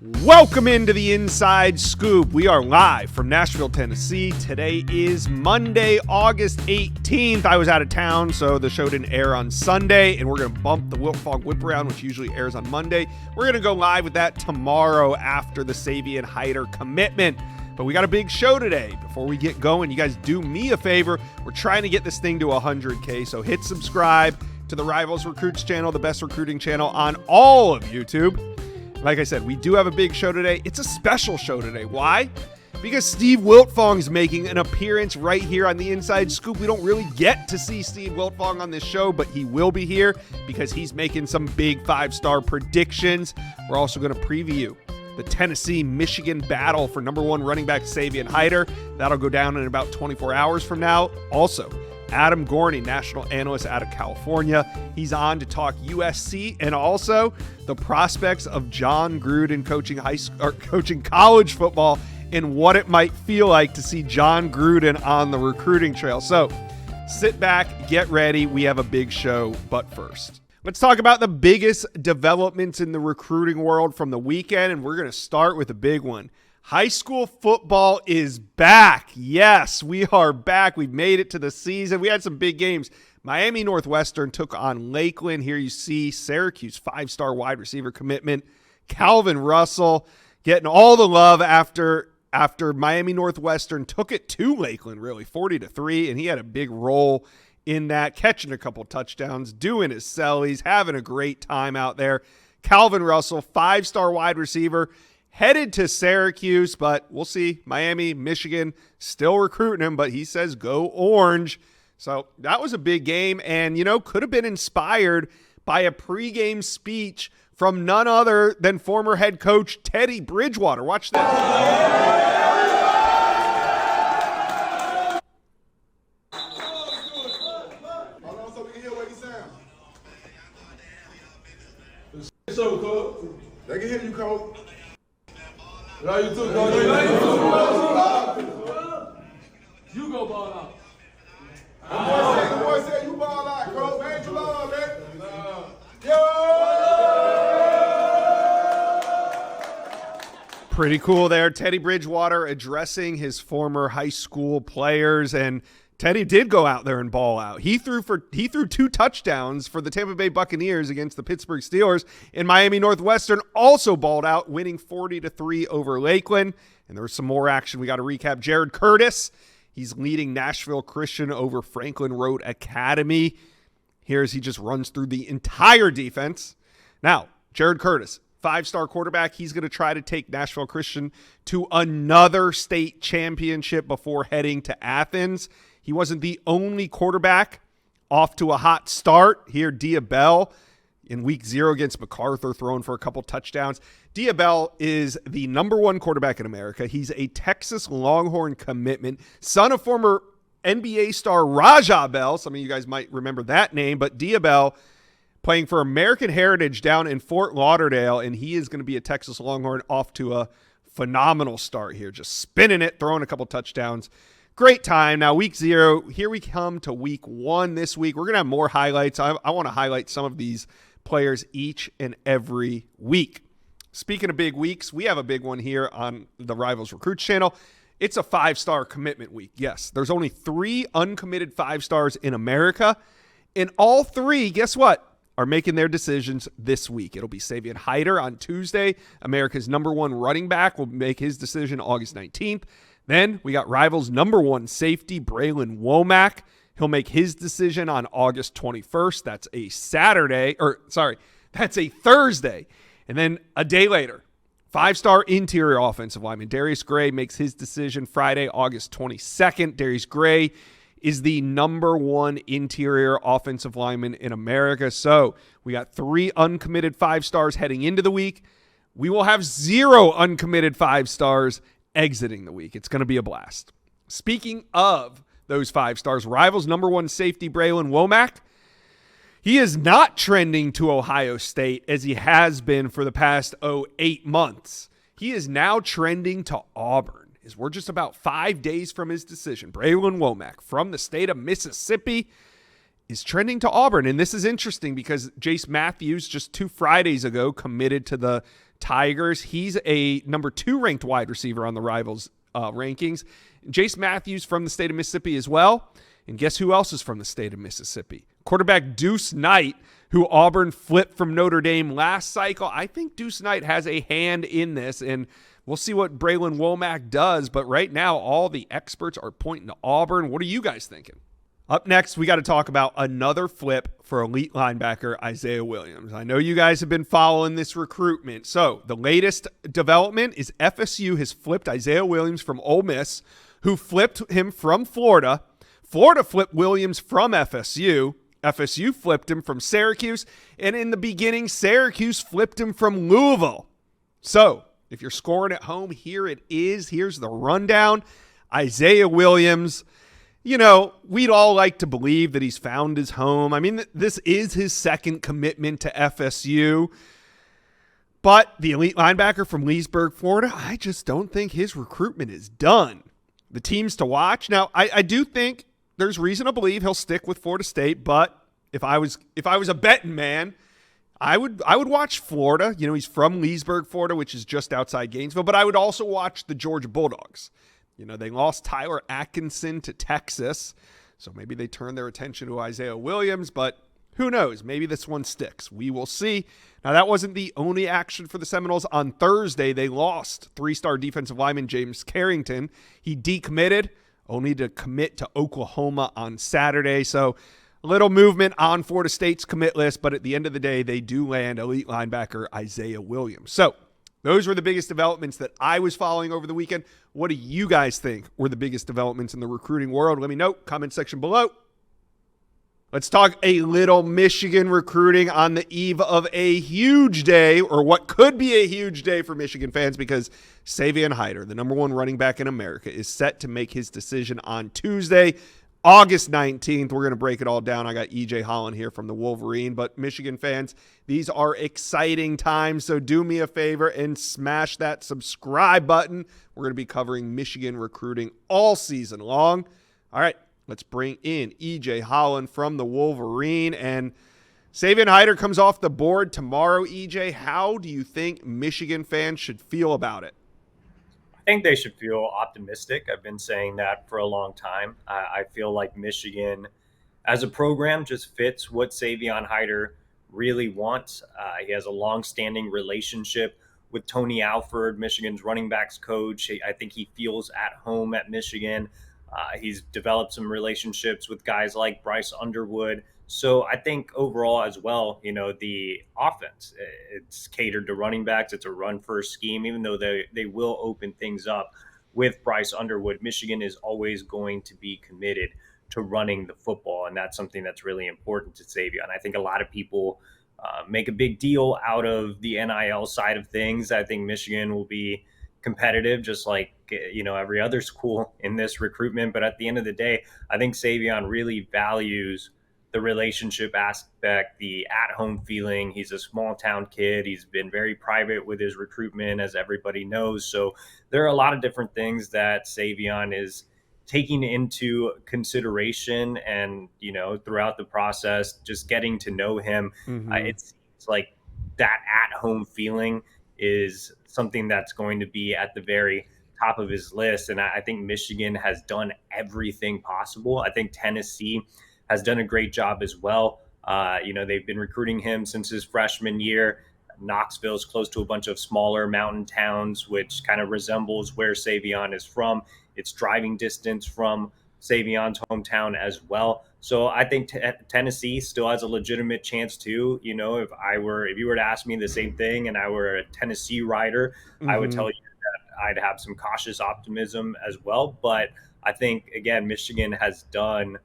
Welcome into the Inside Scoop. We are live from Nashville, Tennessee. Today is Monday, August 18th. I was out of town, so the show didn't air on Sunday, and we're going to bump the Wiltfong Whip Around, which usually airs on Monday. We're going to go live with that tomorrow after the Savian Hyder commitment. But we got a big show today. Before we get going, you guys do me a favor. We're trying to get this thing to 100K, so hit subscribe to the Rivals Recruits channel, the best recruiting channel on all of YouTube. Like I said, we do have a big show today. It's a special show today. Why? Because Steve Wiltfong is making an appearance right here on the Inside Scoop. We don't really get to see Steve Wiltfong on this show, but he will be here because he's making some big five-star predictions. We're also going to preview the Tennessee-Michigan battle for number one running back Savian Hyder. That'll go down in about 24 hours from now. Also, Adam Gorney, national analyst out of California. He's on to talk USC and also the prospects of Jon Gruden coaching college football and what it might feel like to see Jon Gruden on the recruiting trail. So sit back, get ready. We have a big show, but first, let's talk about the biggest developments in the recruiting world from the weekend, and we're going to start with a big one. High school football is back. Yes, we are back. We've made it to the season. We had some big games. Miami Northwestern took on Lakeland. Here you see Syracuse five-star wide receiver commitment. Calvin Russell getting all the love after Miami Northwestern took it to Lakeland, really, 40-3, and he had a big role in that, catching a couple touchdowns, doing his sellies, having a great time out there. Calvin Russell, five-star wide receiver, headed to Syracuse, but we'll see. Miami, Michigan, still recruiting him, but he says go Orange. So that was a big game and, could have been inspired by a pregame speech from none other than former head coach Teddy Bridgewater. Watch this. So, Coach. They can hear you, Coach. Love you too, Coach. You go ball out. The boy said you ball out, Coach. Man, you love, man. Pretty cool there. Teddy Bridgewater addressing his former high school players, and Teddy did go out there and ball out. He threw two touchdowns for the Tampa Bay Buccaneers against the Pittsburgh Steelers, and Miami Northwestern also balled out, winning 40-3 over Lakeland. And there was some more action. We got to recap. Jared Curtis, he's leading Nashville Christian over Franklin Road Academy. Here's he just runs through the entire defense. Now, Jared Curtis, five-star quarterback. He's going to try to take Nashville Christian to another state championship before heading to Athens. He wasn't the only quarterback off to a hot start. Here, Diabell in week 0 against MacArthur, throwing for a couple touchdowns. Diabell is the number one quarterback in America. He's a Texas Longhorn commitment, son of former NBA star Rajah Bell. Some of you guys might remember that name, but Diabell playing for American Heritage down in Fort Lauderdale, and he is going to be a Texas Longhorn off to a phenomenal start here, just spinning it, throwing a couple touchdowns. Great time. Now, week 0, here we come to week 1 this week. We're going to have more highlights. I want to highlight some of these players each and every week. Speaking of big weeks, we have a big one here on the Rivals Recruits channel. It's a five-star commitment week. Yes, there's only 3 uncommitted five-stars in America, and all 3, guess what, are making their decisions this week. It'll be Savian Hyder on Tuesday. America's number 1 running back will make his decision August 19th. Then we got Rivals number 1 safety, Braylon Womack. He'll make his decision on August 21st. That's a Thursday. And then a day later, 5-star interior offensive lineman Darius Gray makes his decision Friday, August 22nd. Darius Gray is the number 1 interior offensive lineman in America. So we got 3 uncommitted 5-stars heading into the week. We will have 0 uncommitted 5-stars exiting the week. It's going to be a blast. Speaking of those 5-stars, Rivals number 1 safety Braylon Womack, he is not trending to Ohio State as he has been for the past 8 months. He is now trending to Auburn, as we're just about 5 days from his decision. Braylon Womack from the state of Mississippi is trending to Auburn. And this is interesting because Jace Matthews just 2 Fridays ago committed to the Tigers. He's a number 2 ranked wide receiver on the Rivals rankings. Jace Matthews from the state of Mississippi as well. And guess who else is from the state of Mississippi? Quarterback Deuce Knight, who Auburn flipped from Notre Dame last cycle. I think Deuce Knight has a hand in this, and we'll see what Braylon Womack does. But right now, all the experts are pointing to Auburn. What are you guys thinking? Up next, we got to talk about another flip for elite linebacker Isaiah Williams. I know you guys have been following this recruitment. So the latest development is FSU has flipped Isaiah Williams from Ole Miss, who flipped him from Florida. Florida flipped Williams from FSU. FSU flipped him from Syracuse. And in the beginning, Syracuse flipped him from Louisville. So if you're scoring at home, here it is. Here's the rundown. Isaiah Williams, you know, we'd all like to believe that he's found his home. I mean, this is his second commitment to FSU. But the elite linebacker from Leesburg, Florida, I just don't think his recruitment is done. The teams to watch. Now, I do think there's reason to believe he'll stick with Florida State, but if I was a betting man, I would watch Florida. You know, he's from Leesburg, Florida, which is just outside Gainesville, but I would also watch the Georgia Bulldogs. You know, they lost Tyler Atkinson to Texas, so maybe they turn their attention to Isaiah Williams, but who knows? Maybe this one sticks. We will see. Now, that wasn't the only action for the Seminoles. On Thursday, they lost 3-star defensive lineman James Carrington. He decommitted, only to commit to Oklahoma on Saturday. So a little movement on Florida State's commit list, but at the end of the day, they do land elite linebacker Isaiah Williams. So those were the biggest developments that I was following over the weekend. What do you guys think were the biggest developments in the recruiting world? Let me know. Comment section below. Let's talk a little Michigan recruiting on the eve of a huge day, or what could be a huge day for Michigan fans, because Savion Hyder, the number 1 running back in America, is set to make his decision on Tuesday, August 19th. We're going to break it all down. I got EJ Holland here from the Wolverine, but Michigan fans, these are exciting times, so do me a favor and smash that subscribe button. We're going to be covering Michigan recruiting all season long. All right. Let's bring in EJ Holland from the Wolverine. And Savion Hyder comes off the board tomorrow. EJ, how do you think Michigan fans should feel about it? I think they should feel optimistic. I've been saying that for a long time. I feel like Michigan as a program just fits what Savion Hyder really wants. He has a long-standing relationship with Tony Alford, Michigan's running backs coach. I think he feels at home at Michigan. He's developed some relationships with guys like Bryce Underwood. So I think overall as well, you know, the offense, it's catered to running backs. It's a run-first scheme, even though they will open things up with Bryce Underwood. Michigan is always going to be committed to running the football, and that's something that's really important to Savion. I think a lot of people make a big deal out of the NIL side of things. I think Michigan will be competitive, just like, you know, every other school in this recruitment. But at the end of the day, I think Savion really values the relationship aspect, the at-home feeling. He's a small-town kid. He's been very private with his recruitment, as everybody knows. So there are a lot of different things that Savion is taking into consideration, and, you know, throughout the process, just getting to know him. It's like that at-home feeling is something that's going to be at the very top of his list. And I think Michigan has done everything possible. I think Tennessee has done a great job as well. You know, they've been recruiting him since his freshman year. Knoxville is close to a bunch of smaller mountain towns, which kind of resembles where Savion is from. It's driving distance from Savion's hometown as well. So I think Tennessee still has a legitimate chance too. You know, if you were to ask me the same thing and I were a Tennessee rider, I would tell you that I'd have some cautious optimism as well. But I think, again, Michigan has done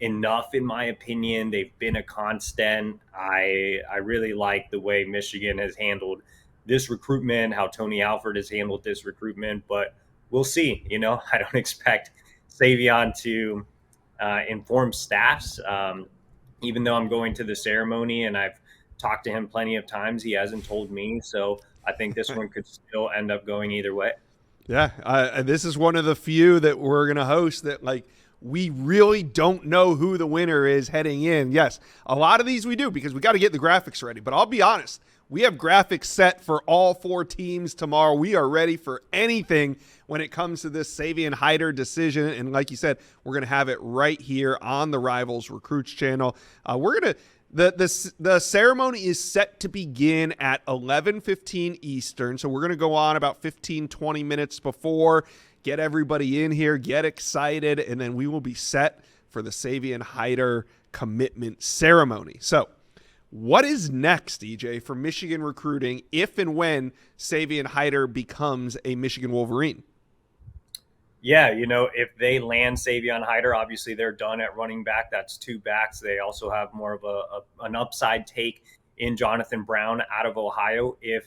enough, in my opinion. They've been a constant. I really like the way Michigan has handled this recruitment, how Tony Alford has handled this recruitment, but we'll see. You know, I don't expect Savion to inform staffs. Even though I'm going to the ceremony and I've talked to him plenty of times, he hasn't told me. So I think this one could still end up going either way. Yeah, this is one of the few that we're going to host that, like, we really don't know who the winner is heading in. Yes, a lot of these we do because we got to get the graphics ready. But I'll be honest, We have graphics set for all 4 teams tomorrow. We are ready for anything when it comes to this Savion Hyder decision. And like you said, we're going to have it right here on the Rivals Recruits channel. The ceremony is set to begin at 11:15 Eastern. So we're going to go on about 15-20 minutes before, get everybody in here, get excited, and then we will be set for the Savion Hyder commitment ceremony. So what is next, EJ, for Michigan recruiting if and when Savion Hyder becomes a Michigan Wolverine? Yeah, if they land Savion Hyder, obviously they're done at running back. That's 2 backs. They also have more of an upside take in Jonathan Brown out of Ohio. If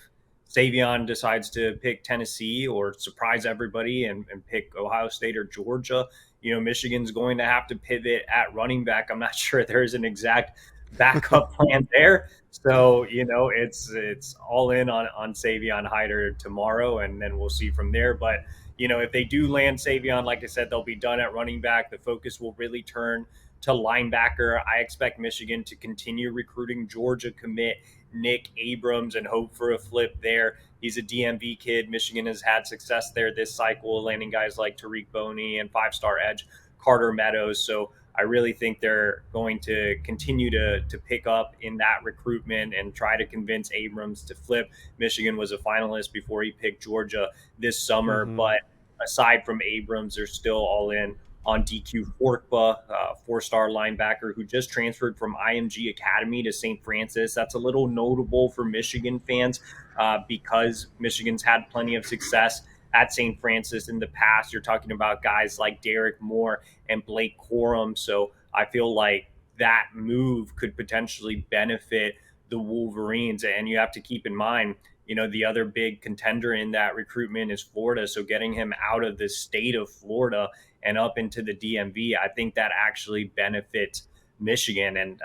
Savion decides to pick Tennessee or surprise everybody and pick Ohio State or Georgia, Michigan's going to have to pivot at running back. I'm not sure there's an exact backup plan there. So, it's all in on Savion Hyder tomorrow, and then we'll see from there. But if they do land Savion, like I said, they'll be done at running back. The focus will really turn to linebacker. I expect Michigan to continue recruiting Georgia commit Nick Abrams and hope for a flip there. He's a DMV kid. Michigan has had success there this cycle, landing guys like Tariq Boney and 5-star edge Carter Meadows. So I really think they're going to continue to pick up in that recruitment and try to convince Abrams to flip. Michigan was a finalist before he picked Georgia this summer, but aside from Abrams, they're still all in on DQ Forkba, 4-star linebacker who just transferred from IMG Academy to St. Francis. That's a little notable for Michigan fans because Michigan's had plenty of success at St. Francis in the past. You're talking about guys like Derek Moore and Blake Corum. So I feel like that move could potentially benefit the Wolverines. And you have to keep in mind, the other big contender in that recruitment is Florida. So getting him out of the state of Florida and up into the DMV, I think that actually benefits Michigan. And,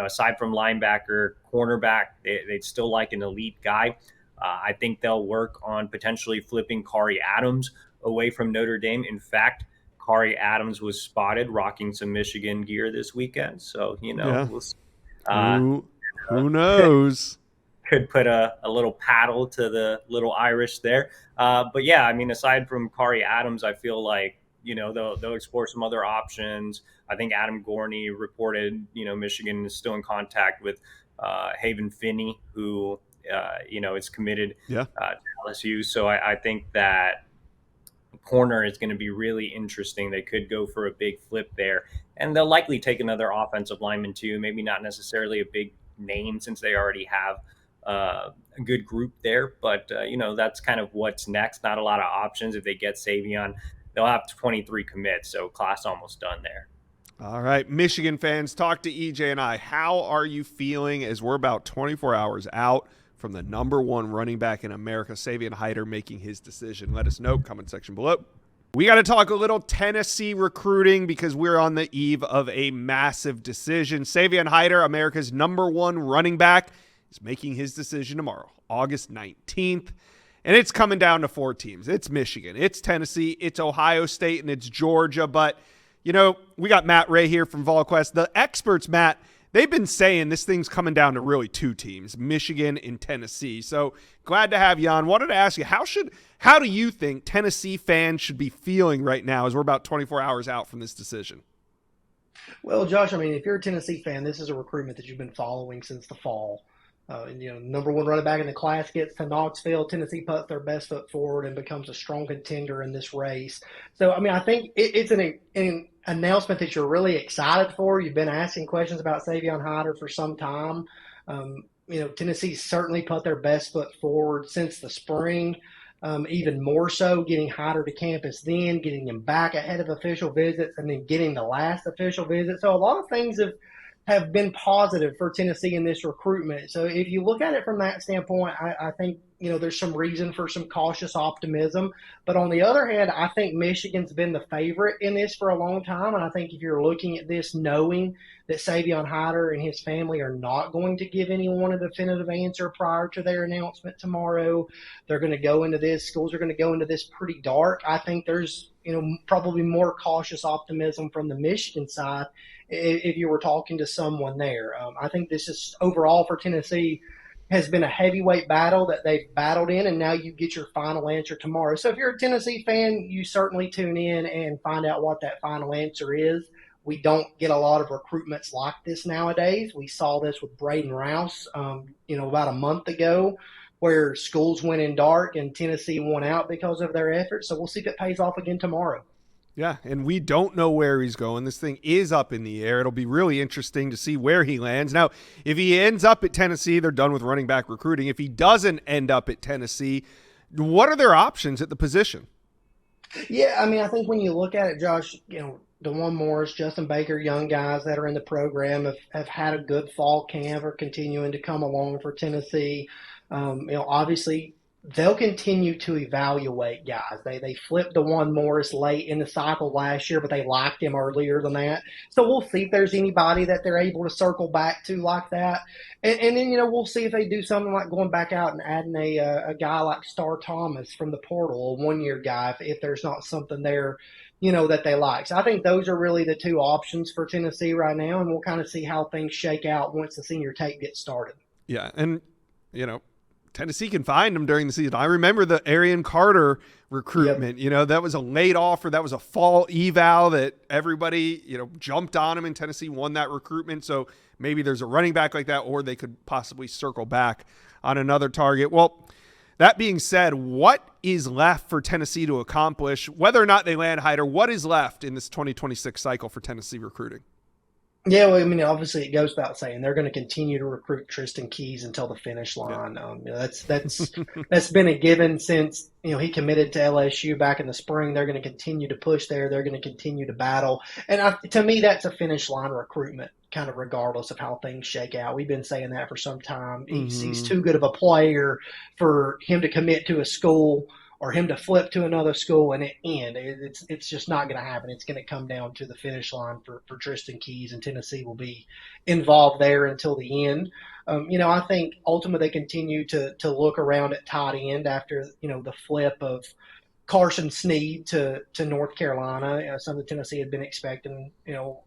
aside from linebacker, cornerback, they'd still like an elite guy. I think they'll work on potentially flipping Kari Adams away from Notre Dame. In fact, Kari Adams was spotted rocking some Michigan gear this weekend. So, we'll see. Who knows? Could put a little paddle to the little Irish there. But yeah, aside from Kari Adams, I feel like, they'll explore some other options. I think Adam Gorney reported, Michigan is still in contact with Haven Finney, who, is committed to LSU. So I think that corner is going to be really interesting. They could go for a big flip there, and they'll likely take another offensive lineman too. Maybe not necessarily a big name since they already have a good group there, but that's kind of what's next. Not a lot of options. If they get Savion, they'll have 23 commits, so class almost done there. All right, Michigan fans, talk to EJ and I. How are you feeling as we're about 24 hours out from the number 1 running back in America, Savion Hyder, making his decision? Let us know, comment section below. We got to talk a little Tennessee recruiting because we're on the eve of a massive decision. Savion Hyder, America's number 1 running back, is making his decision tomorrow, August 19th. And it's coming down to 4 teams. It's Michigan, it's Tennessee, it's Ohio State, and it's Georgia. But, we got Matt Ray here from VolQuest. The experts, Matt, they've been saying this thing's coming down to really 2 teams, Michigan and Tennessee. So glad to have you on. Wanted to ask you, how do you think Tennessee fans should be feeling right now as we're about 24 hours out from this decision? Well, Josh, if you're a Tennessee fan, this is a recruitment that you've been following since the fall. Number 1 running back in the class gets to Knoxville. Tennessee puts their best foot forward and becomes a strong contender in this race. So, I think it's an announcement that you're really excited for. You've been asking questions about Savion Hyder for some time. Tennessee certainly put their best foot forward since the spring, even more so getting Hyder to campus then, getting him back ahead of official visits, and then getting the last official visit. So a lot of things have been positive for Tennessee in this recruitment. So if you look at it from that standpoint, I think, there's some reason for some cautious optimism. But on the other hand, I think Michigan's been the favorite in this for a long time. And I think if you're looking at this knowing that Savion Hyder and his family are not going to give anyone a definitive answer prior to their announcement tomorrow, they're going to go into this, schools are going to go into this pretty dark. I think there's, probably more cautious optimism from the Michigan side if you were talking to someone there. I think this is overall for Tennessee has been a heavyweight battle that they've battled in, and now you get your final answer tomorrow. So if you're a Tennessee fan, you certainly tune in and find out what that final answer is. We don't get a lot of recruitments like this nowadays. We saw this with Braden Rouse, about a month ago, where schools went in dark and Tennessee won out because of their efforts. So we'll see if it pays off again tomorrow. Yeah, and we don't know where he's going. This thing is up in the air. It'll be really interesting to see where he lands. Now, if he ends up at Tennessee, they're done with running back recruiting. If he doesn't end up at Tennessee, what are their options at the position? Yeah, I mean, I think when you look at it, Josh, DeJuan Morris, Justin Baker, young guys that are in the program have had a good fall camp, are continuing to come along for Tennessee. Obviously, they'll continue to evaluate guys. They flipped DeJuan Morris late in the cycle last year, but they liked him earlier than that. So we'll see if there's anybody that they're able to circle back to like that. And then, we'll see if they do something like going back out and adding a guy like Star Thomas from the portal, a one-year guy, if there's not something there, that they like. So I think those are really the two options for Tennessee right now, and we'll kind of see how things shake out once the senior tape gets started. Yeah, and, Tennessee can find him during the season. I remember the Arian Carter recruitment. Yep. That was a late offer. That was a fall eval that everybody, jumped on him, and Tennessee won that recruitment. So maybe there's a running back like that, or they could possibly circle back on another target. Well, that being said, what is left for Tennessee to accomplish? Whether or not they land Hyder, what is left in this 2026 cycle for Tennessee recruiting? Yeah, well, I mean, obviously it goes without saying they're going to continue to recruit Tristan Keys until the finish line. Yeah. That's been a given since he committed to LSU back in the spring. They're going to continue to push there. They're going to continue to battle, and to me, that's a finish line recruitment, kind of regardless of how things shake out. We've been saying that for some time. He's too good of a player for him to commit to a school or him to flip to another school and it end. It's just not going to happen. It's going to come down to the finish line for Tristan Keys, and Tennessee will be involved there until the end. I think ultimately they continue to look around at tight end after, the flip of Carson Snead to North Carolina. Something Tennessee had been expecting,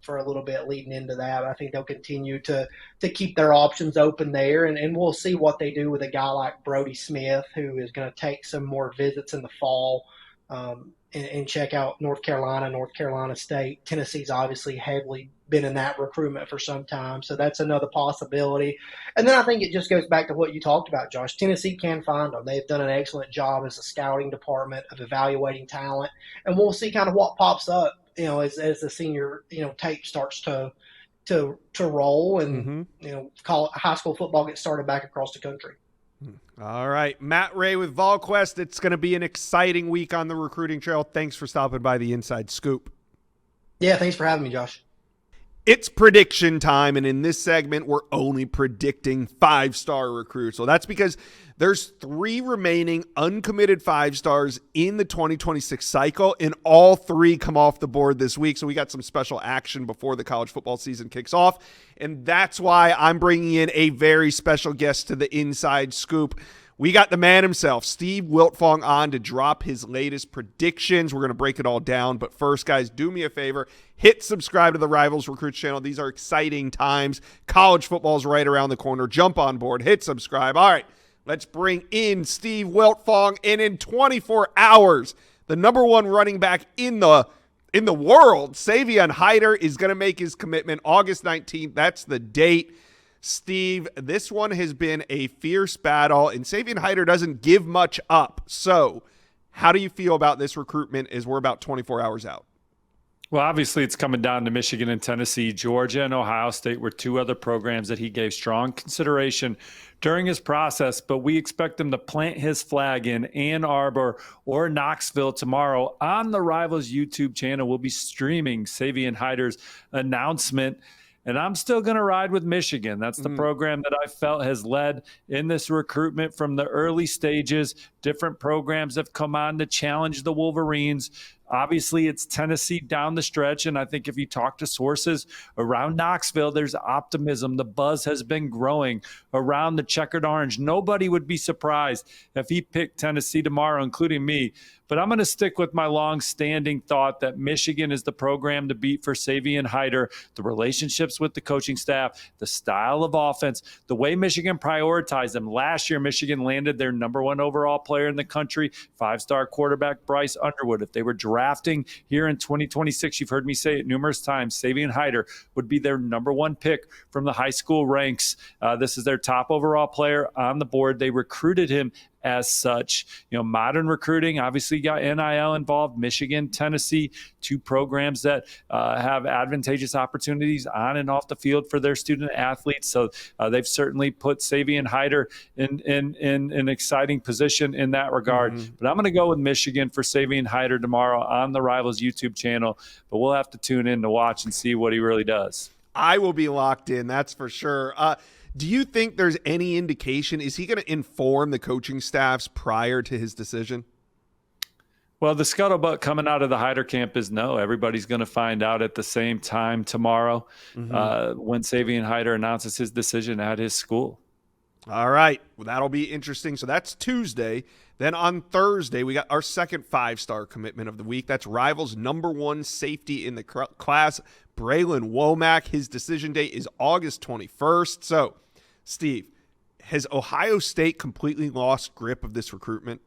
for a little bit leading into that. I think they'll continue to keep their options open there, and we'll see what they do with a guy like Brody Smith, who is going to take some more visits in the fall and check out North Carolina State. Tennessee's obviously heavily been in that recruitment for some time, so that's another possibility. And then I think it just goes back to what you talked about, Josh. Tennessee can find them. They've done an excellent job as a scouting department of evaluating talent, and we'll see kind of what pops up, as the senior, tape starts to roll and, high school football gets started back across the country. All right. Matt Ray with VolQuest. It's going to be an exciting week on the recruiting trail. Thanks for stopping by the Inside Scoop. Yeah, thanks for having me, Josh. It's prediction time, and in this segment, we're only predicting 5-star recruits. So that's because there's 3 remaining uncommitted 5-stars in the 2026 cycle, and all 3 come off the board this week. So we got some special action before the college football season kicks off, and that's why I'm bringing in a very special guest to the Inside Scoop. We got the man himself, Steve Wiltfong, on to drop his latest predictions. We're going to break it all down. But first, guys, do me a favor. Hit subscribe to the Rivals Recruits channel. These are exciting times. College football is right around the corner. Jump on board. Hit subscribe. All right, let's bring in Steve Wiltfong. And in 24 hours, the number 1 running back in the world, Savion Hyder, is going to make his commitment August 19th. That's the date. Steve, this one has been a fierce battle, and Savion Hyder doesn't give much up. So how do you feel about this recruitment as we're about 24 hours out? Well, obviously it's coming down to Michigan and Tennessee. Georgia and Ohio State were 2 other programs that he gave strong consideration during his process, but we expect him to plant his flag in Ann Arbor or Knoxville tomorrow. On the Rivals YouTube channel, we'll be streaming Savion Hyder's announcement. And I'm still going to ride with Michigan. That's the program that I felt has led in this recruitment from the early stages. Different programs have come on to challenge the Wolverines. Obviously, it's Tennessee down the stretch, and I think if you talk to sources around Knoxville, there's optimism. The buzz has been growing around the checkered orange. Nobody would be surprised if he picked Tennessee tomorrow, including me. But I'm going to stick with my long-standing thought that Michigan is the program to beat for Savion Hyder. The relationships with the coaching staff, the style of offense, the way Michigan prioritized them. Last year, Michigan landed their number 1 overall player in the country, 5-star quarterback Bryce Underwood. If they were drafting here in 2026, you've heard me say it numerous times, Savion Hyder would be their number 1 pick from the high school ranks. This is their top overall player on the board. They recruited him as such. Modern recruiting, obviously got NIL involved. Michigan, Tennessee, 2 programs that have advantageous opportunities on and off the field for their student athletes. So they've certainly put Savion Hyder in an exciting position in that regard. But I'm going to go with Michigan for Savion Hyder tomorrow on the Rivals YouTube channel. But we'll have to tune in to watch and see what he really does. I will be locked in, that's for sure. Do you think there's any indication? Is he going to inform the coaching staffs prior to his decision? Well, the scuttlebutt coming out of the Hyder camp is no. Everybody's going to find out at the same time tomorrow when Savion Hyder announces his decision at his school. All right. Well, that'll be interesting. So that's Tuesday. Then on Thursday, we got our second 5-star commitment of the week. That's Rivals' number 1 safety in the class, Braylon Womack. His decision date is August 21st. So, Steve, has Ohio State completely lost grip of this recruitment?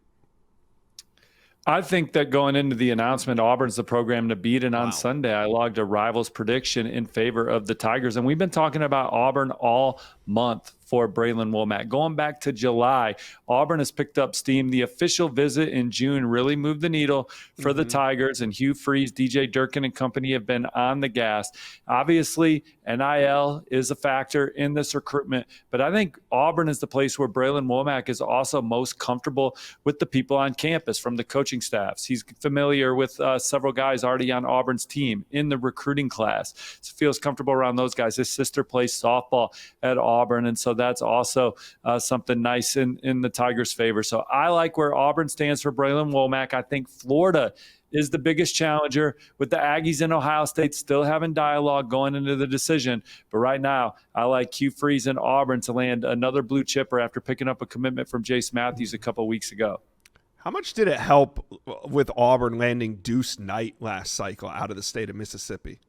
I think that going into the announcement, Auburn's the program to beat, and on Sunday I logged a Rivals prediction in favor of the Tigers. And we've been talking about Auburn all month for Braylon Womack. Going back to July, Auburn has picked up steam. The official visit in June really moved the needle for the Tigers, and Hugh Freeze, DJ Durkin, and company have been on the gas. Obviously, NIL is a factor in this recruitment, but I think Auburn is the place where Braylon Womack is also most comfortable with the people on campus from the coaching staffs. He's familiar with several guys already on Auburn's team in the recruiting class. So feels comfortable around those guys. His sister plays softball at Auburn, and so that's also something nice in the Tigers' favor. So I like where Auburn stands for Braylon Womack. I think Florida is the biggest challenger, with the Aggies and Ohio State still having dialogue going into the decision. But right now, I like Hugh Freeze and Auburn to land another blue chipper after picking up a commitment from Jace Matthews a couple weeks ago. How much did it help with Auburn landing Deuce Knight last cycle out of the state of Mississippi?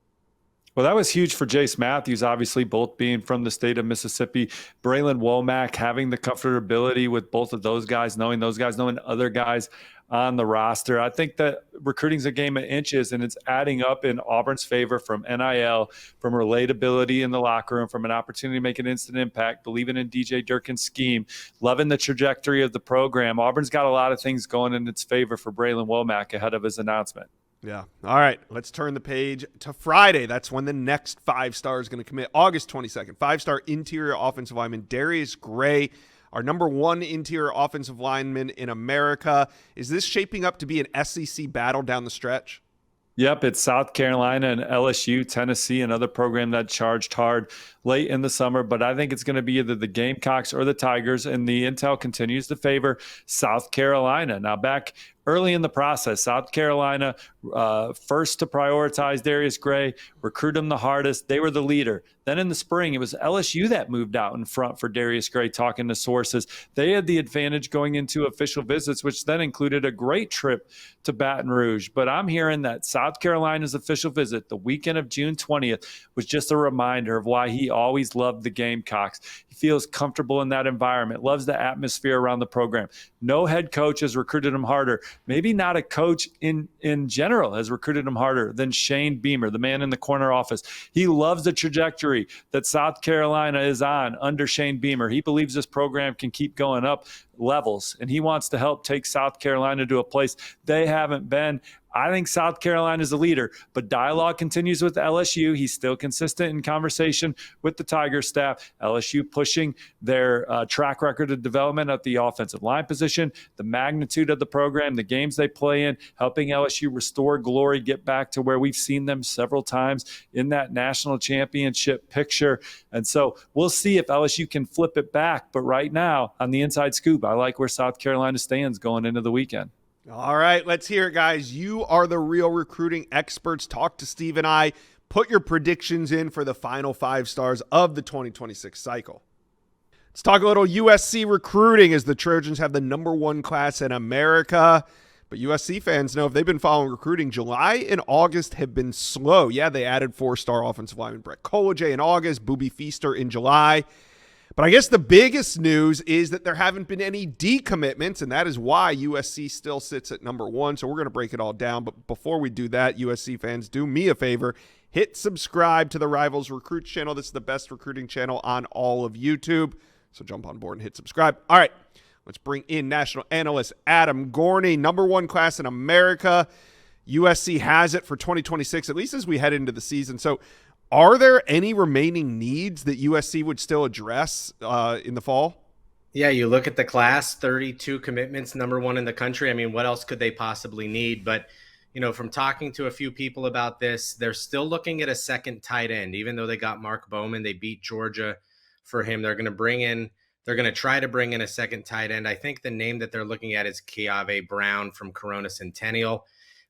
Well, that was huge for Jace Matthews, obviously, both being from the state of Mississippi. Braylon Womack having the comfortability with both of those guys, knowing other guys on the roster. I think that recruiting's a game of inches, and it's adding up in Auburn's favor from NIL, from relatability in the locker room, from an opportunity to make an instant impact, believing in DJ Durkin's scheme, loving the trajectory of the program. Auburn's got a lot of things going in its favor for Braylon Womack ahead of his announcement. Yeah. All right. Let's turn the page to Friday. That's when the next 5-star is going to commit. August 22nd. 5-star interior offensive lineman Darius Gray, our number 1 interior offensive lineman in America. Is this shaping up to be an SEC battle down the stretch? Yep, it's South Carolina and LSU, Tennessee, another program that charged hard late in the summer. But I think it's going to be either the Gamecocks or the Tigers, and the intel continues to favor South Carolina. Now, back early in the process, South Carolina first to prioritize Darius Gray, recruit him the hardest. They were the leader. Then in the spring, it was LSU that moved out in front for Darius Gray, talking to sources. They had the advantage going into official visits, which then included a great trip to Baton Rouge. But I'm hearing that South Carolina's official visit, the weekend of June 20th, was just a reminder of why he always loved the Gamecocks. He feels comfortable in that environment, loves the atmosphere around the program. No head coach has recruited him harder. Maybe not a coach in general has recruited him harder than Shane Beamer, the man in the corner office. He loves the trajectory that South Carolina is on under Shane Beamer. He believes this program can keep going up levels, and he wants to help take South Carolina to a place they haven't been. I think South Carolina is the leader, but dialogue continues with LSU. He's still consistent in conversation with the Tiger staff. LSU pushing their track record of development at the offensive line position, the magnitude of the program, the games they play in, helping LSU restore glory, get back to where we've seen them several times in that national championship picture. And so we'll see if LSU can flip it back. But right now, on the inside scoop, I like where South Carolina stands going into the weekend. All right, let's hear it, guys. You are the real recruiting experts. Talk to Steve and I. Put your predictions in for the final 5 stars of the 2026 cycle. Let's talk a little USC recruiting as the Trojans have the number 1 class in America. But USC fans know if they've been following recruiting, July and August have been slow. Yeah, they added 4-star offensive lineman Brett Colajay in August, Booby Feaster in July. But I guess the biggest news is that there haven't been any decommitments, and that is why USC still sits at number 1. So we're going to break it all down. But before we do that, USC fans, do me a favor. Hit subscribe to the Rivals Recruits channel. This is the best recruiting channel on all of YouTube. So jump on board and hit subscribe. All right, let's bring in national analyst Adam Gorney, number 1 class in America. USC has it for 2026, at least as we head into the season. So are there any remaining needs that USC would still address in the fall? Yeah, you look at the class, 32 commitments, number 1 in the country. I mean, what else could they possibly need? But, you know, from talking to a few people about this, they're still looking at a second tight end. Even though they got Mark Bowman, they beat Georgia for him. They're going to try to bring in a second tight end. I think the name that they're looking at is Keave Brown from Corona Centennial.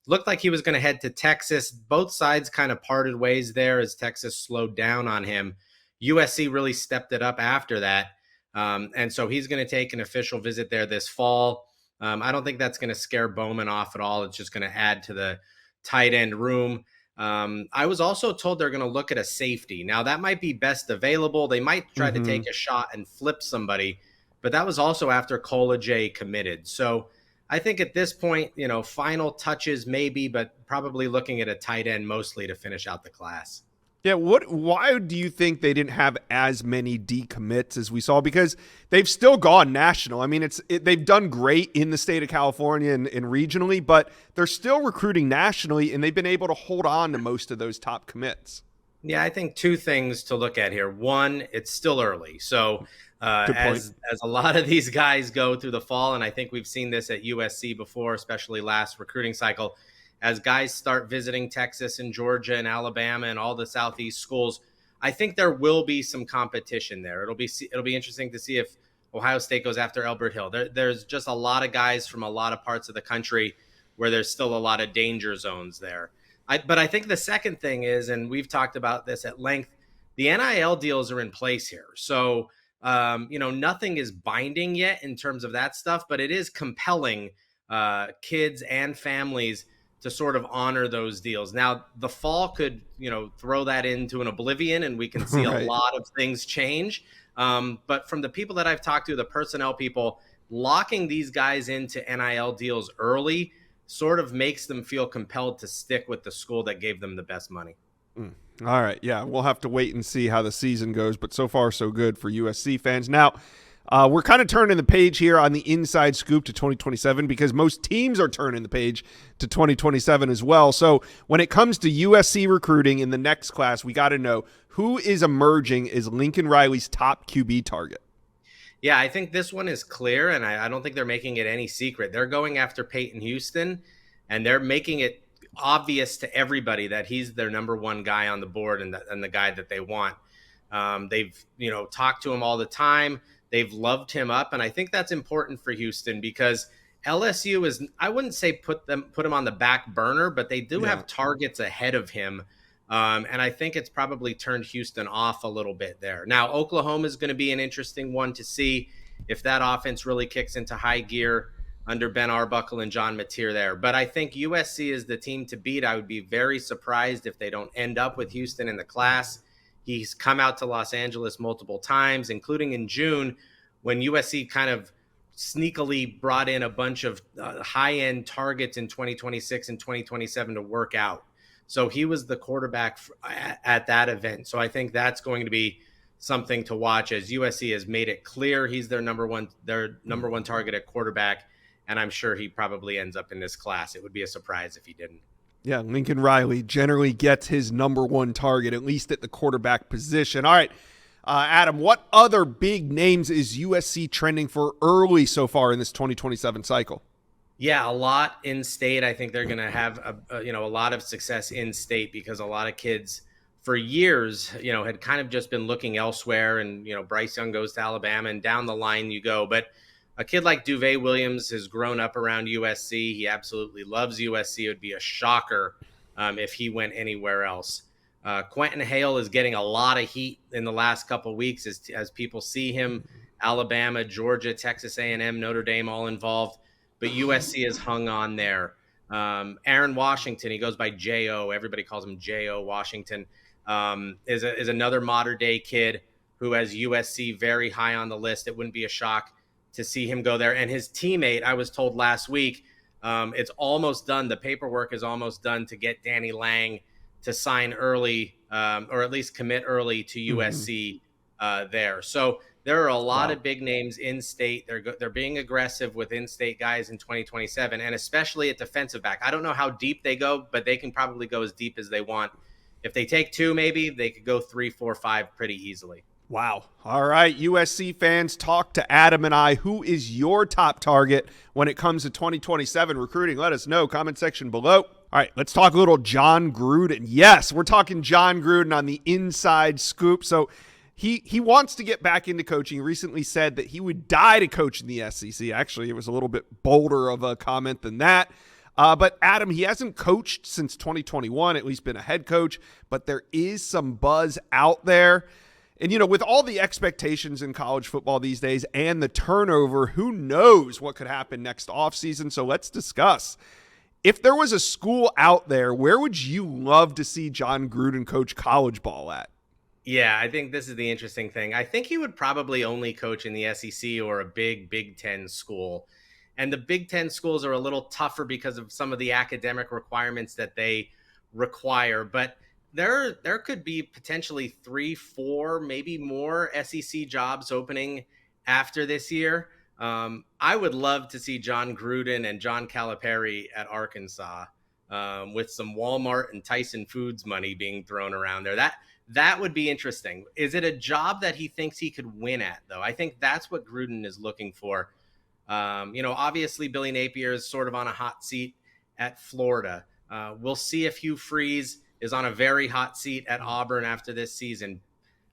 Looked like he was going to head to Texas. Both sides kind of parted ways there as Texas slowed down on him. USC really stepped it up after that. And so he's going to take an official visit there this fall. I don't think that's going to scare Bowman off at all. It's just going to add to the tight end room. I was also told they're going to look at a safety. Now, that might be best available. They might try to take a shot and flip somebody. But that was also after Colajay committed. So I think at this point, you know, final touches maybe, but probably looking at a tight end mostly to finish out the class. Yeah, why do you think they didn't have as many decommits as we saw? Because they've still gone national. I mean, they've done great in the state of California and regionally, but they're still recruiting nationally, and they've been able to hold on to most of those top commits. Yeah, I think 2 things to look at here. One, it's still early. So as a lot of these guys go through the fall, and I think we've seen this at USC before, especially last recruiting cycle, as guys start visiting Texas and Georgia and Alabama and all the Southeast schools, I think there will be some competition there. It'll be interesting to see if Ohio State goes after Elbert Hill. There's just a lot of guys from a lot of parts of the country where there's still a lot of danger zones there. But I think the second thing is, and we've talked about this at length, the NIL deals are in place here. So, nothing is binding yet in terms of that stuff, but it is compelling kids and families to sort of honor those deals. Now, the fall could, throw that into an oblivion and we can see a lot of things change. But from the people that I've talked to, the personnel people, locking these guys into NIL deals early sort of makes them feel compelled to stick with the school that gave them the best money. All right. Yeah, we'll have to wait and see how the season goes, but so far so good for USC fans. Now, we're kind of turning the page here on the inside scoop to 2027 because most teams are turning the page to 2027 as well. So when it comes to USC recruiting in the next class, we got to know who is emerging as Lincoln Riley's top QB target. Yeah, I think this one is clear, and I don't think they're making it any secret. They're going after Peyton Houston, and they're making it obvious to everybody that he's their number 1 guy on the board and the guy that they want. They've talked to him all the time. They've loved him up, and I think that's important for Houston because LSU is, I wouldn't say put him on the back burner, but they do have targets ahead of him. And I think it's probably turned Houston off a little bit there. Now, Oklahoma is going to be an interesting one to see if that offense really kicks into high gear under Ben Arbuckle and John Mateer there. But I think USC is the team to beat. I would be very surprised if they don't end up with Houston in the class. He's come out to Los Angeles multiple times, including in June when USC kind of sneakily brought in a bunch of high-end targets in 2026 and 2027 to work out. So he was the quarterback at that event. So I think that's going to be something to watch as USC has made it clear he's their number one target at quarterback. And I'm sure he probably ends up in this class. It would be a surprise if he didn't. Yeah, Lincoln Riley generally gets his number 1 target, at least at the quarterback position. All right, Adam, what other big names is USC trending for early so far in this 2027 cycle? Yeah, a lot in state. I think they're going to have a lot of success in state because a lot of kids for years, had kind of just been looking elsewhere. And, Bryce Young goes to Alabama and down the line you go. But a kid like Duvet Williams has grown up around USC. He absolutely loves USC. It would be a shocker if he went anywhere else. Quentin Hale is getting a lot of heat in the last couple of weeks as people see him. Alabama, Georgia, Texas A&M, Notre Dame all involved, but USC has hung on there. Aaron Washington, he goes by J.O. Everybody calls him J.O. Washington, is another modern-day kid who has USC very high on the list. It wouldn't be a shock to see him go there. And his teammate, I was told last week, it's almost done. The paperwork is almost done to get Danny Lang to sign early, or at least commit early to USC there. So there are a lot of big names in state. They're being aggressive with in-state guys in 2027, and especially at defensive back. I don't know how deep they go, but they can probably go as deep as they want. If they take 2, maybe they could go 3, 4, 5 pretty easily. Wow. All right, USC fans, talk to Adam and I. Who is your top target when it comes to 2027 recruiting? Let us know. Comment section below. All right, let's talk a little Jon Gruden. Yes, we're talking Jon Gruden on the Inside Scoop. So he wants to get back into coaching. He recently said that he would die to coach in the SEC. Actually, it was a little bit bolder of a comment than that. But Adam, he hasn't coached since 2021, at least been a head coach, but there is some buzz out there. And, you know, with all the expectations in college football these days and the turnover, who knows what could happen next offseason? So let's discuss. If there was a school out there, where would you love to see Jon Gruden coach college ball at? Yeah, I think this is the interesting thing. I think he would probably only coach in the SEC or a Big Ten school. And the Big Ten schools are a little tougher because of some of the academic requirements that they require. But there could be potentially 3, 4, maybe more SEC jobs opening after this year. I would love to see Jon Gruden and John Calipari at Arkansas with some Walmart and Tyson Foods money being thrown around there. That would be interesting. Is it a job that he thinks he could win at, though? I think that's what Gruden is looking for. Obviously Billy Napier is sort of on a hot seat at Florida. We'll see if Hugh Freeze is on a very hot seat at Auburn after this season.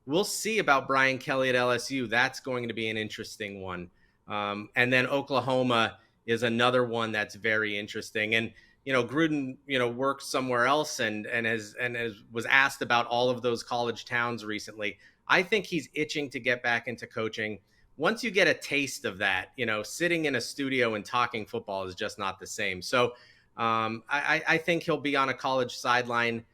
We'll see about Brian Kelly at LSU. That's going to be an interesting one. And then Oklahoma is another one that's very interesting. And, Gruden, worked somewhere else and was asked about all of those college towns recently. I think he's itching to get back into coaching. Once you get a taste of that, sitting in a studio and talking football is just not the same. So I think he'll be on a college sideline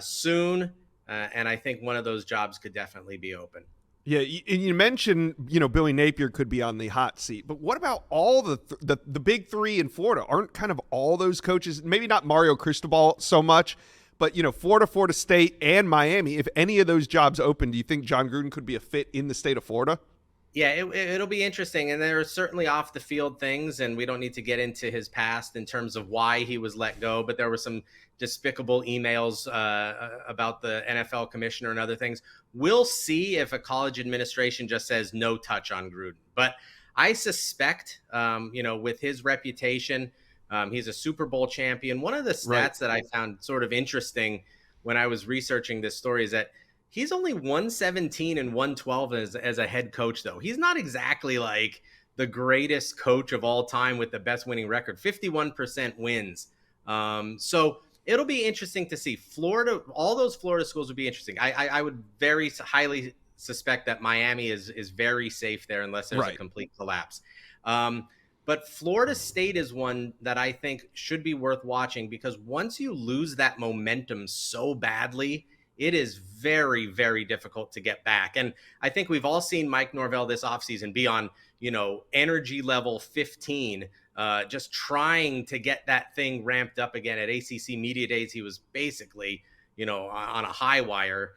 soon. And I think one of those jobs could definitely be open. Yeah, and you mentioned, Billy Napier could be on the hot seat, but what about all the big 3 in Florida? Aren't kind of all those coaches, maybe not Mario Cristobal so much, but, Florida State, and Miami, if any of those jobs open, do you think Jon Gruden could be a fit in the state of Florida? Yeah, it'll be interesting. And there are certainly off the field things, and we don't need to get into his past in terms of why he was let go, but there were some despicable emails about the NFL commissioner and other things. We'll see if a college administration just says no touch on Gruden. But I suspect, with his reputation, he's a Super Bowl champion. One of the stats that I found sort of interesting when I was researching this story is that he's only 117 and 112 as a head coach, though. He's not exactly like the greatest coach of all time with the best winning record, 51% wins. So it'll be interesting to see. Florida, all those Florida schools would be interesting. I would very highly suspect that Miami is very safe there unless there's a complete collapse. But Florida State is one that I think should be worth watching because once you lose that momentum so badly, it is very, very difficult to get back. And I think we've all seen Mike Norvell this offseason be on, energy level 15, just trying to get that thing ramped up again. At ACC Media Days, he was basically, on a high wire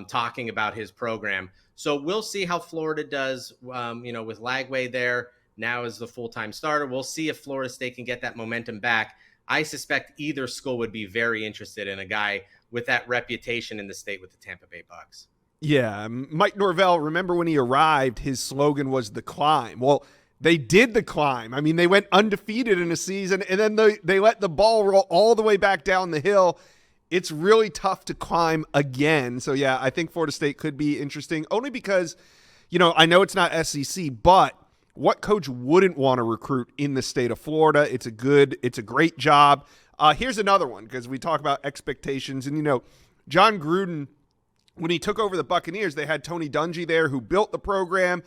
talking about his program. So we'll see how Florida does, with Lagway there now as the full-time starter. We'll see if Florida State can get that momentum back. I suspect either school would be very interested in a guy with that reputation in the state with the Tampa Bay Bucks. Yeah, Mike Norvell, remember when he arrived, his slogan was the climb. Well, they did the climb. I mean, they went undefeated in a season, and then they let the ball roll all the way back down the hill. It's really tough to climb again. So, yeah, I think Florida State could be interesting, only because, I know it's not SEC, but What coach wouldn't want to recruit in the state of Florida? It's a great job. Here's another one, because we talk about expectations. And, Jon Gruden, when he took over the Buccaneers, they had Tony Dungy there, who built the program,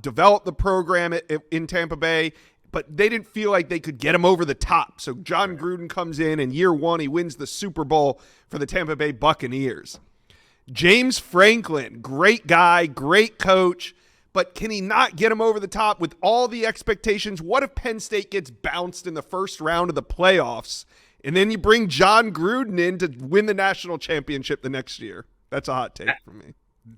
developed the program in Tampa Bay, but they didn't feel like they could get him over the top. So Jon Gruden comes in year one, he wins the Super Bowl for the Tampa Bay Buccaneers. James Franklin, great guy, great coach, but can he not get him over the top with all the expectations? What if Penn State gets bounced in the first round of the playoffs, and then you bring Jon Gruden in to win the national championship the next year? That's a hot take for me.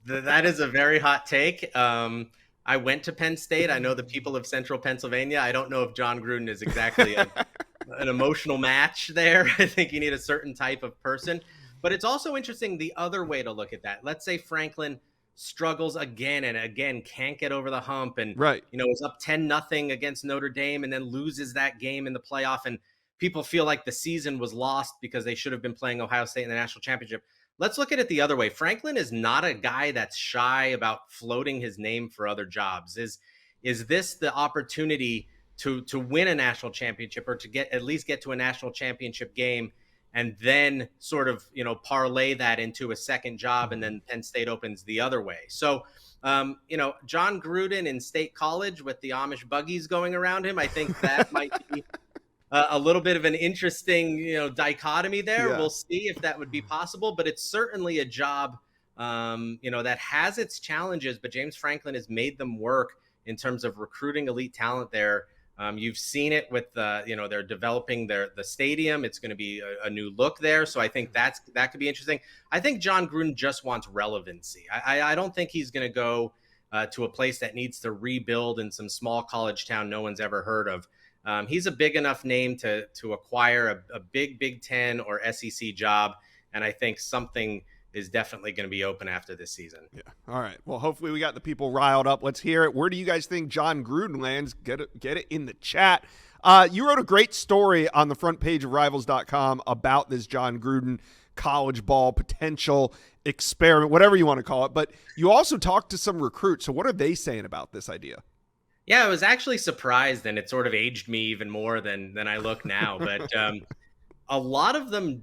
That is a very hot take. I went to Penn State. I know the people of Central Pennsylvania. I don't know if Jon Gruden is exactly an emotional match there. I think you need a certain type of person. But it's also interesting the other way to look at that. Let's say Franklin struggles again and again, can't get over the hump, and is up 10-0 against Notre Dame, and then loses that game in the playoff, and people feel like the season was lost because they should have been playing Ohio State in the national championship. Let's look at it the other way. Franklin is not a guy that's shy about floating his name for other jobs. Is this the opportunity to win a national championship, or to at least get to a national championship game, and then sort of, parlay that into a second job, and then Penn State opens the other way? So, Jon Gruden in State College with the Amish buggies going around him, I think that might be a little bit of an interesting, dichotomy there. Yeah. We'll see if that would be possible, but it's certainly a job, that has its challenges, but James Franklin has made them work in terms of recruiting elite talent there. You've seen it with they're developing the stadium. It's going to be a new look there. So I think that could be interesting. I think Jon Gruden just wants relevancy. I don't think he's going to go to a place that needs to rebuild in some small college town no one's ever heard of. He's a big enough name to acquire a big Big Ten or SEC job, and I think something is definitely going to be open after this season. Yeah. All right. Well, hopefully we got the people riled up. Let's hear it. Where do you guys think Jon Gruden lands? Get it in the chat. You wrote a great story on the front page of Rivals.com about this Jon Gruden college ball potential experiment, whatever you want to call it. But you also talked to some recruits. So what are they saying about this idea? Yeah, I was actually surprised, and it sort of aged me even more than I look now. But a lot of them,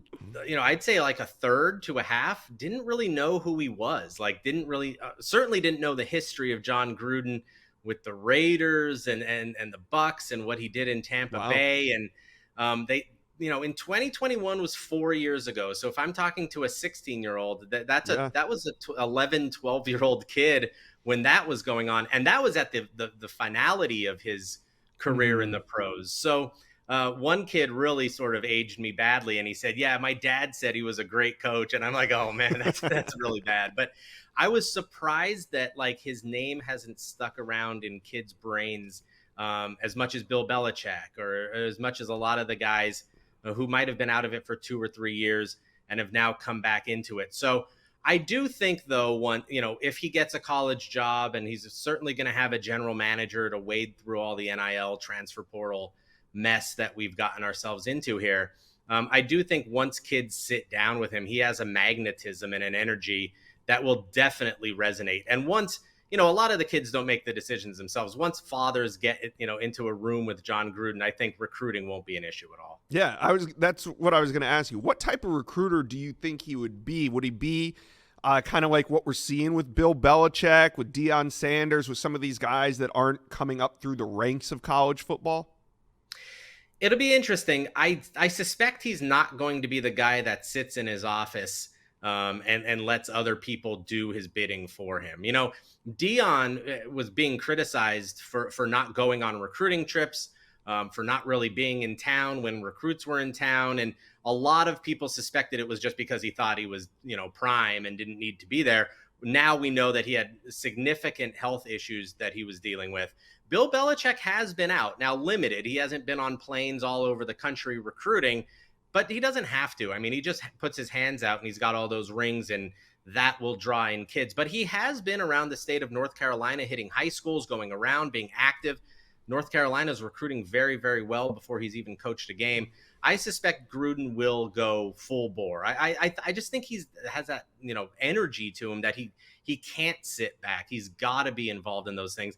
I'd say like a third to a half, didn't really know who he was. Like, certainly didn't know the history of Jon Gruden with the Raiders and the Bucks and what he did in Tampa Bay. And they, in 2021 was 4 years ago. So if I'm talking to a 16-year-old, that was a 11, 12-year-old kid when that was going on. And that was at the finality of his career in the pros. So one kid really sort of aged me badly, and he said, yeah, my dad said he was a great coach. And I'm like, oh man, that's really bad. But I was surprised that like his name hasn't stuck around in kids' brains as much as Bill Belichick, or as much as a lot of the guys who might have been out of it for 2 or 3 years and have now come back into it. So I do think, though, if he gets a college job, and he's certainly going to have a general manager to wade through all the NIL transfer portal mess that we've gotten ourselves into here. I do think once kids sit down with him, he has a magnetism and an energy that will definitely resonate. And once, a lot of the kids don't make the decisions themselves. Once fathers get, into a room with Jon Gruden, I think recruiting won't be an issue at all. Yeah, that's what I was going to ask you. What type of recruiter do you think he would be? Would he be kind of like what we're seeing with Bill Belichick, with Deion Sanders, with some of these guys that aren't coming up through the ranks of college football? It'll be interesting. I suspect he's not going to be the guy that sits in his office and lets other people do his bidding for him. Deion was being criticized for not going on recruiting trips, for not really being in town when recruits were in town. And a lot of people suspected it was just because he thought he was, prime and didn't need to be there. Now we know that he had significant health issues that he was dealing with. Bill Belichick has been out, now limited. He hasn't been on planes all over the country recruiting, but he doesn't have to. I mean, he just puts his hands out and he's got all those rings, and that will draw in kids. But he has been around the state of North Carolina, hitting high schools, going around, being active. North Carolina's recruiting very, very well before he's even coached a game. I suspect Gruden will go full bore. I just think has that, energy to him that he can't sit back. He's got to be involved in those things.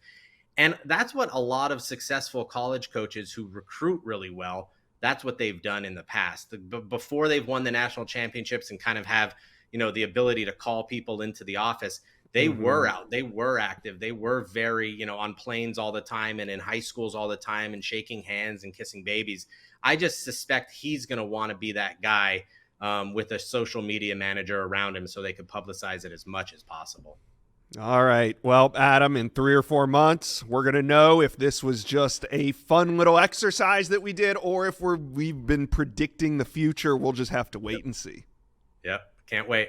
And that's what a lot of successful college coaches who recruit really well, that's what they've done in the past. Before they've won the national championships and kind of have, the ability to call people into the office, they were out, they were active, they were very, on planes all the time and in high schools all the time and shaking hands and kissing babies. I just suspect he's going to want to be that guy with a social media manager around him so they could publicize it as much as possible. All right. Well, Adam, in 3 or 4 months, we're going to know if this was just a fun little exercise that we did or if we've been predicting the future. We'll just have to wait and see. Yep. Can't wait.